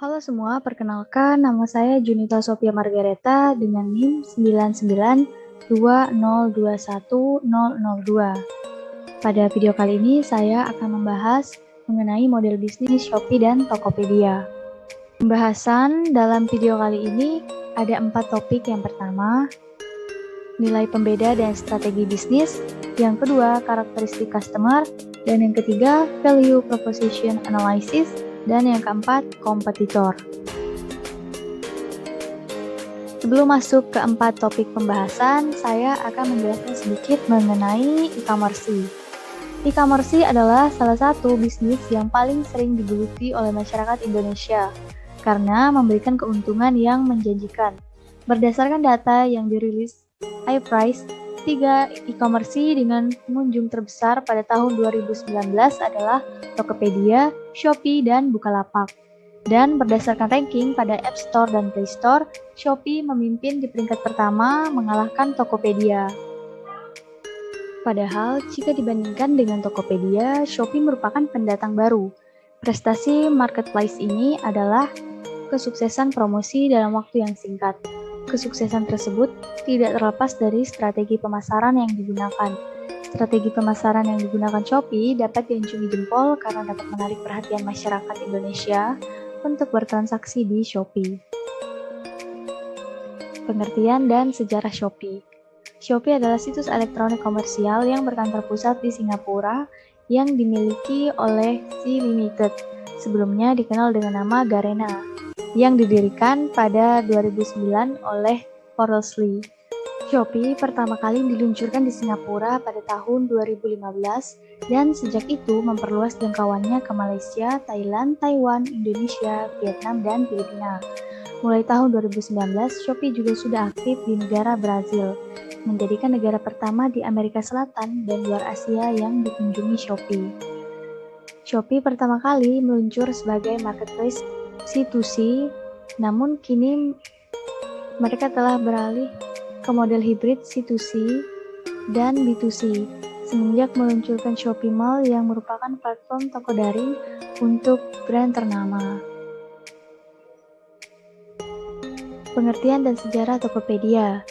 Halo semua, perkenalkan nama saya Junita Sophia Margareta dengan NIM 9920210002. Pada video kali ini saya akan membahas mengenai model bisnis Shopee dan Tokopedia. Pembahasan dalam video kali ini ada 4 topik. Yang pertama, nilai pembeda dan strategi bisnis. Yang kedua, karakteristik customer. Dan yang ketiga, value proposition analysis. Dan yang keempat, kompetitor. Sebelum masuk ke 4 topik pembahasan, saya akan menjelaskan sedikit mengenai e-commerce. E-commerce adalah salah satu bisnis yang paling sering digeluti oleh masyarakat Indonesia karena memberikan keuntungan yang menjanjikan. Berdasarkan data yang dirilis iPrice, 3 e-commerce dengan pengunjung terbesar pada tahun 2019 adalah Tokopedia, Shopee, dan Bukalapak. Dan berdasarkan ranking pada App Store dan Play Store, Shopee memimpin di peringkat pertama mengalahkan Tokopedia. Padahal, jika dibandingkan dengan Tokopedia, Shopee merupakan pendatang baru. Prestasi marketplace ini adalah kesuksesan promosi dalam waktu yang singkat. Kesuksesan tersebut tidak terlepas dari strategi pemasaran yang digunakan. Strategi pemasaran yang digunakan Shopee dapat diacungi jempol karena dapat menarik perhatian masyarakat Indonesia untuk bertransaksi di Shopee. Pengertian dan sejarah Shopee. Shopee adalah situs elektronik komersial yang berkantor pusat di Singapura yang dimiliki oleh Sea Limited, sebelumnya dikenal dengan nama Garena, yang didirikan pada 2009 oleh Forbes. Shopee pertama kali diluncurkan di Singapura pada tahun 2015 dan sejak itu memperluas jangkauannya ke Malaysia, Thailand, Taiwan, Indonesia, Vietnam, dan Filipina. Mulai tahun 2019, Shopee juga sudah aktif di negara Brazil, menjadikan negara pertama di Amerika Selatan dan luar Asia yang dikunjungi Shopee. Shopee pertama kali meluncur sebagai marketplace C2C, namun kini mereka telah beralih ke model hibrid C2C dan B2C semenjak meluncurkan Shopee Mall yang merupakan platform toko daring untuk brand ternama. Pengertian dan sejarah Tokopedia.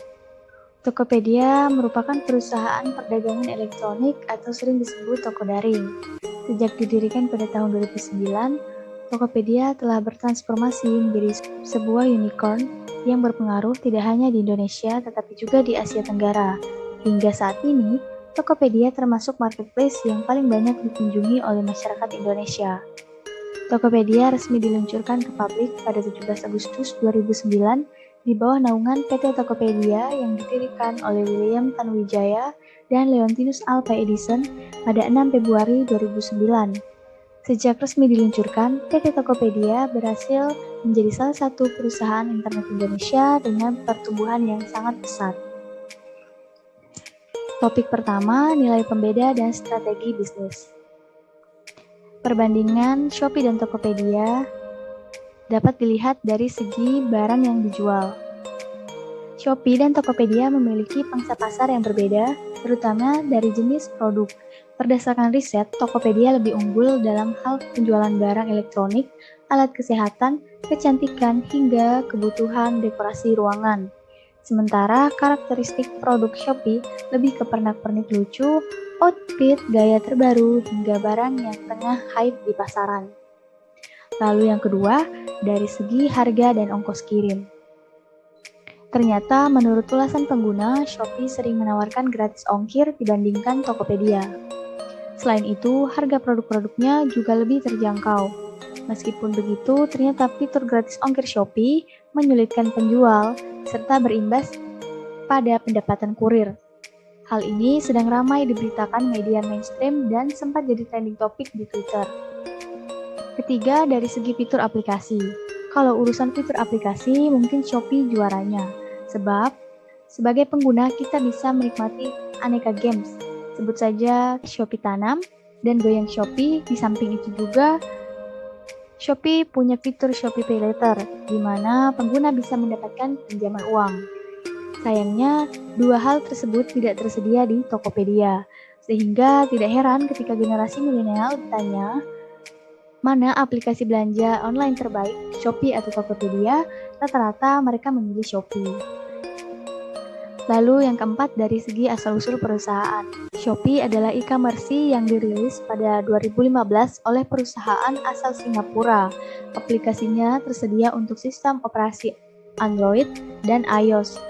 Tokopedia merupakan perusahaan perdagangan elektronik atau sering disebut toko daring. Sejak didirikan pada tahun 2009, Tokopedia telah bertransformasi menjadi sebuah unicorn yang berpengaruh tidak hanya di Indonesia tetapi juga di Asia Tenggara. Hingga saat ini, Tokopedia termasuk marketplace yang paling banyak dikunjungi oleh masyarakat Indonesia. Tokopedia resmi diluncurkan ke publik pada 17 Agustus 2009 di bawah naungan PT Tokopedia yang didirikan oleh William Tanuwijaya dan Leontinus Alva Edison pada 6 Februari 2009. Sejak resmi diluncurkan, PT Tokopedia berhasil menjadi salah satu perusahaan internet Indonesia dengan pertumbuhan yang sangat pesat. Topik pertama, nilai pembeda dan strategi bisnis. Perbandingan Shopee dan Tokopedia dapat dilihat dari segi barang yang dijual. Shopee dan Tokopedia memiliki pangsa pasar yang berbeda, terutama dari jenis produk. Berdasarkan riset, Tokopedia lebih unggul dalam hal penjualan barang elektronik, alat kesehatan, kecantikan, hingga kebutuhan dekorasi ruangan. Sementara karakteristik produk Shopee lebih ke pernak-pernik lucu, outfit, gaya terbaru, hingga barang yang tengah hype di pasaran. Lalu yang kedua, dari segi harga dan ongkos kirim. Ternyata menurut ulasan pengguna, Shopee sering menawarkan gratis ongkir dibandingkan Tokopedia. Selain itu, harga produk-produknya juga lebih terjangkau. Meskipun begitu, ternyata fitur gratis ongkir Shopee menyulitkan penjual serta berimbas pada pendapatan kurir. Hal ini sedang ramai diberitakan media mainstream dan sempat jadi trending topik di Twitter. Ketiga, dari segi fitur aplikasi. Kalau urusan fitur aplikasi, mungkin Shopee juaranya. Sebab, sebagai pengguna kita bisa menikmati aneka games. Sebut saja Shopee Tanam dan Goyang Shopee. Di samping itu juga, Shopee punya fitur Shopee Pay Later, di mana pengguna bisa mendapatkan pinjaman uang. Sayangnya, dua hal tersebut tidak tersedia di Tokopedia, sehingga tidak heran ketika generasi milenial ditanya, Mana aplikasi belanja online terbaik, Shopee atau Tokopedia? Rata-rata mereka memilih Shopee. Lalu yang keempat dari segi asal-usul perusahaan. Shopee adalah e-commerce yang dirilis pada 2015 oleh perusahaan asal Singapura. Aplikasinya tersedia untuk sistem operasi Android dan iOS.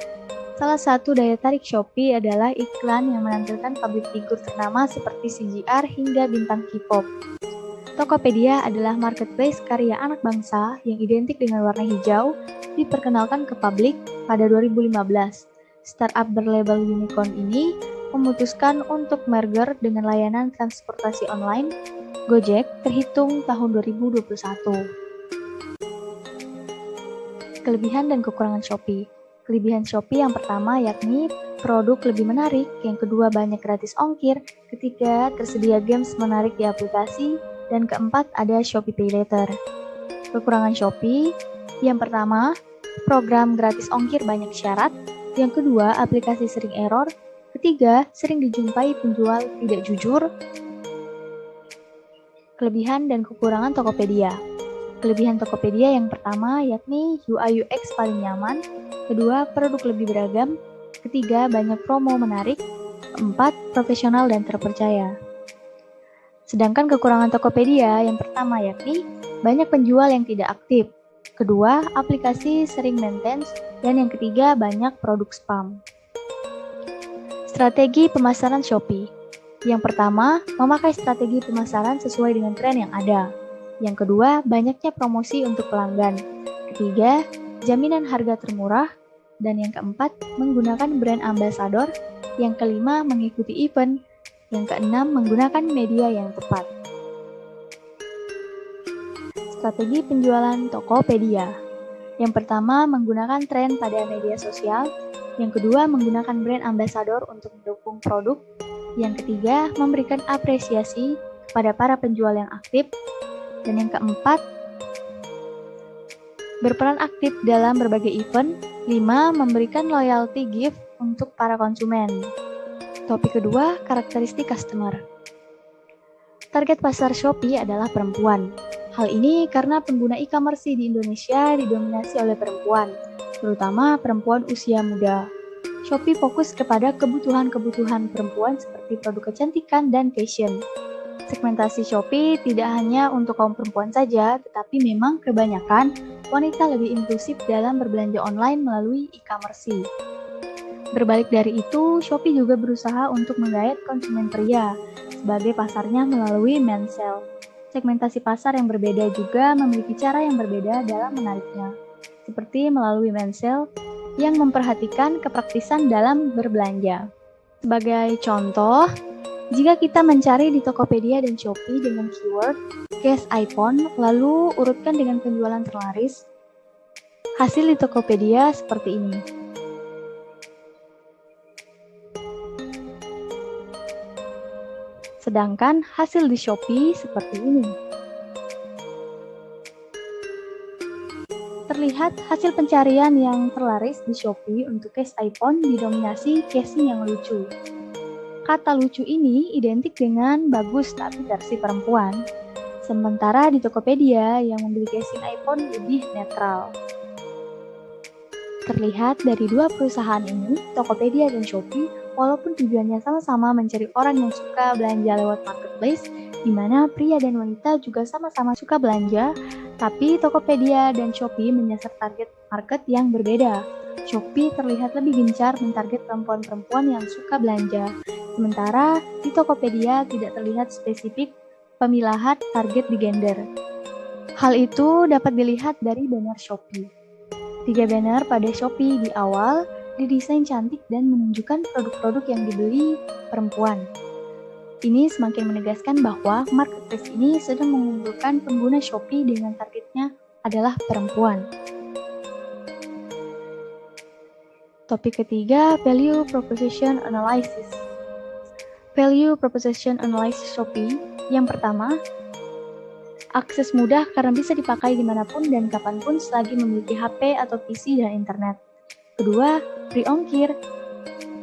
Salah satu daya tarik Shopee adalah iklan yang menampilkan public figure ternama seperti CGR hingga bintang K-pop. Tokopedia adalah marketplace karya anak bangsa yang identik dengan warna hijau, diperkenalkan ke publik pada 2015. Startup berlabel unicorn ini memutuskan untuk merger dengan layanan transportasi online Gojek terhitung tahun 2021. Kelebihan dan kekurangan Shopee. Kelebihan Shopee yang pertama yakni produk lebih menarik, yang kedua banyak gratis ongkir, ketiga tersedia games menarik di aplikasi, dan keempat ada Shopee Pay Later. Kekurangan Shopee, yang pertama, program gratis ongkir banyak syarat, yang kedua aplikasi sering error, ketiga sering dijumpai penjual tidak jujur. Kelebihan dan kekurangan Tokopedia. Kelebihan Tokopedia yang pertama yakni UI UX paling nyaman, kedua produk lebih beragam, ketiga banyak promo menarik, keempat profesional dan terpercaya. Sedangkan kekurangan Tokopedia yang pertama yakni banyak penjual yang tidak aktif, kedua aplikasi sering maintenance, dan yang ketiga banyak produk spam. Strategi pemasaran Shopee. Yang pertama, memakai strategi pemasaran sesuai dengan tren yang ada. Yang kedua, banyaknya promosi untuk pelanggan. Ketiga, jaminan harga termurah. Dan yang keempat, menggunakan brand ambassador. Yang kelima, mengikuti event. Yang keenam, menggunakan media yang tepat. Strategi penjualan Tokopedia. Yang pertama, menggunakan tren pada media sosial. Yang kedua, menggunakan brand ambassador untuk mendukung produk. Yang ketiga, memberikan apresiasi kepada para penjual yang aktif. Dan yang keempat, berperan aktif dalam berbagai event. 5. Memberikan loyalty gift untuk para konsumen. Topik kedua, karakteristik customer. Target pasar Shopee adalah perempuan. Hal ini karena pengguna e-commerce di Indonesia didominasi oleh perempuan, terutama perempuan usia muda. Shopee fokus kepada kebutuhan-kebutuhan perempuan seperti produk kecantikan dan fashion. Segmentasi Shopee tidak hanya untuk kaum perempuan saja, tetapi memang kebanyakan wanita lebih inklusif dalam berbelanja online melalui e-commerce. Berbalik dari itu, Shopee juga berusaha untuk menggait konsumen pria, sebagai pasarnya melalui mensale. Segmentasi pasar yang berbeda juga memiliki cara yang berbeda dalam menariknya, seperti melalui mensale yang memperhatikan kepraktisan dalam berbelanja. Sebagai contoh, jika kita mencari di Tokopedia dan Shopee dengan keyword case iPhone, lalu urutkan dengan penjualan terlaris, hasil di Tokopedia seperti ini. Sedangkan hasil di Shopee seperti ini. Terlihat hasil pencarian yang terlaris di Shopee untuk case iPhone didominasi casing yang lucu. Kata lucu ini identik dengan bagus tapi versi perempuan. Sementara di Tokopedia yang membeli casing iPhone lebih netral. Terlihat dari dua perusahaan ini, Tokopedia dan Shopee, walaupun tujuannya sama-sama mencari orang yang suka belanja lewat marketplace, di mana pria dan wanita juga sama-sama suka belanja, tapi Tokopedia dan Shopee menyasar target market yang berbeda. Shopee terlihat lebih gencar mentarget perempuan-perempuan yang suka belanja, sementara di Tokopedia tidak terlihat spesifik pemilahan target di gender. Hal itu dapat dilihat dari banner Shopee. 3 banner pada Shopee di awal didesain cantik dan menunjukkan produk-produk yang dibeli perempuan. Ini semakin menegaskan bahwa marketplace ini sedang mengumpulkan pengguna Shopee dengan targetnya adalah perempuan. Topik ketiga, Value Proposition Analysis. Value Proposition Analysis Shopee. Yang pertama, akses mudah karena bisa dipakai dimanapun dan kapanpun selagi memiliki HP atau PC dan internet. Kedua, free ongkir.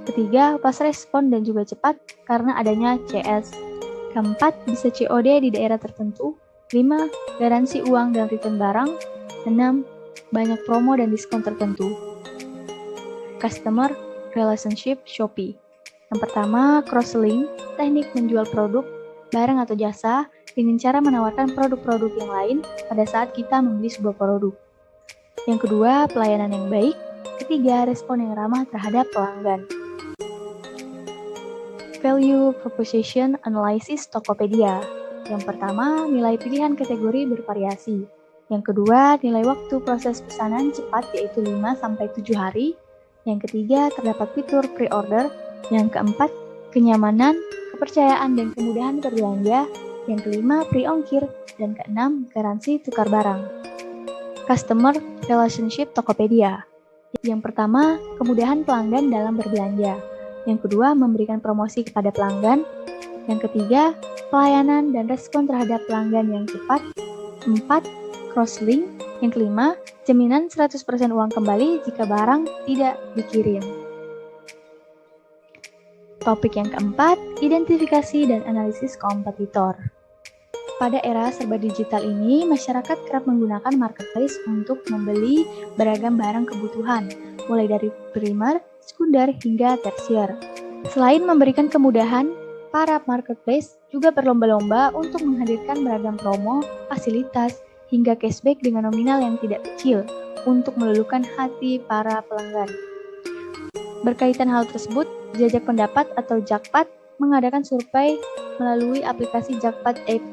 Ketiga, fast respon dan juga cepat karena adanya CS. Keempat, bisa COD di daerah tertentu. 5. Garansi uang dan return barang. 6. Banyak promo dan diskon tertentu. Customer Relationship Shopee. Yang pertama, cross-selling, teknik menjual produk, barang atau jasa dengan cara menawarkan produk-produk yang lain pada saat kita membeli sebuah produk. Yang kedua, pelayanan yang baik. Ketiga, respon yang ramah terhadap pelanggan. Value Proposition Analysis Tokopedia. Yang pertama, nilai pilihan kategori bervariasi. Yang kedua, nilai waktu proses pesanan cepat yaitu 5-7 hari. Yang ketiga, terdapat fitur pre-order. Yang keempat, kenyamanan, kepercayaan dan kemudahan berbelanja. Yang kelima, pre-ongkir. Dan keenam, garansi tukar barang. Customer Relationship Tokopedia. Yang pertama, kemudahan pelanggan dalam berbelanja. Yang kedua, memberikan promosi kepada pelanggan. Yang ketiga, pelayanan dan respon terhadap pelanggan yang cepat. 4. Cross-link. Yang kelima, jaminan 100% uang kembali jika barang tidak dikirim. Topik yang keempat, identifikasi dan analisis kompetitor. Pada era serba digital ini, masyarakat kerap menggunakan marketplace untuk membeli beragam barang kebutuhan, mulai dari primer, sekunder, hingga tersier. Selain memberikan kemudahan, para marketplace juga berlomba-lomba untuk menghadirkan beragam promo, fasilitas, hingga cashback dengan nominal yang tidak kecil untuk meluluhkan hati para pelanggan. Berkaitan hal tersebut, Jajak Pendapat atau Jakpat mengadakan survei melalui aplikasi Jakpat App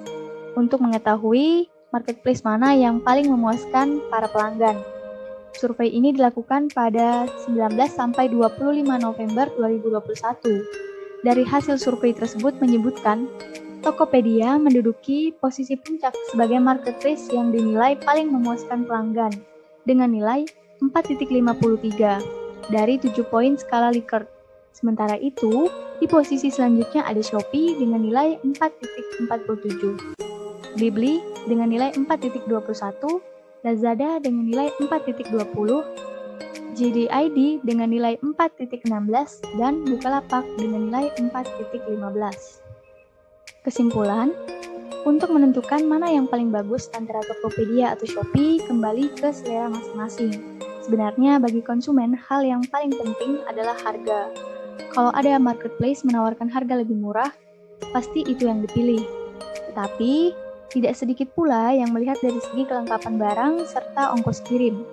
untuk mengetahui marketplace mana yang paling memuaskan para pelanggan. Survei ini dilakukan pada 19-25 November 2021. Dari hasil survei tersebut menyebutkan Tokopedia menduduki posisi puncak sebagai marketplace yang dinilai paling memuaskan pelanggan dengan nilai 4.53 dari 7 poin skala Likert. Sementara itu, di posisi selanjutnya ada Shopee dengan nilai 4.47, Blibli dengan nilai 4.21, Lazada dengan nilai 4.20, JD.ID dengan nilai 4.16, dan Bukalapak dengan nilai 4.15. Kesimpulan, untuk menentukan mana yang paling bagus antara Tokopedia atau Shopee kembali ke selera masing-masing. Sebenarnya bagi konsumen, hal yang paling penting adalah harga. Kalau ada marketplace menawarkan harga lebih murah, pasti itu yang dipilih. Tetapi, tidak sedikit pula yang melihat dari segi kelengkapan barang serta ongkos kirim.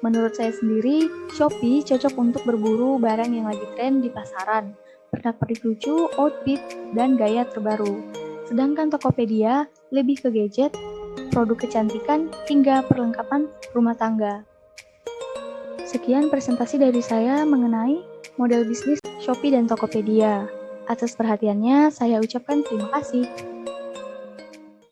Menurut saya sendiri, Shopee cocok untuk berburu barang yang lagi tren di pasaran, pernak-pernik lucu, outfit, dan gaya terbaru. Sedangkan Tokopedia lebih ke gadget, produk kecantikan, hingga perlengkapan rumah tangga. Sekian presentasi dari saya mengenai model bisnis Shopee dan Tokopedia. Atas perhatiannya, saya ucapkan terima kasih.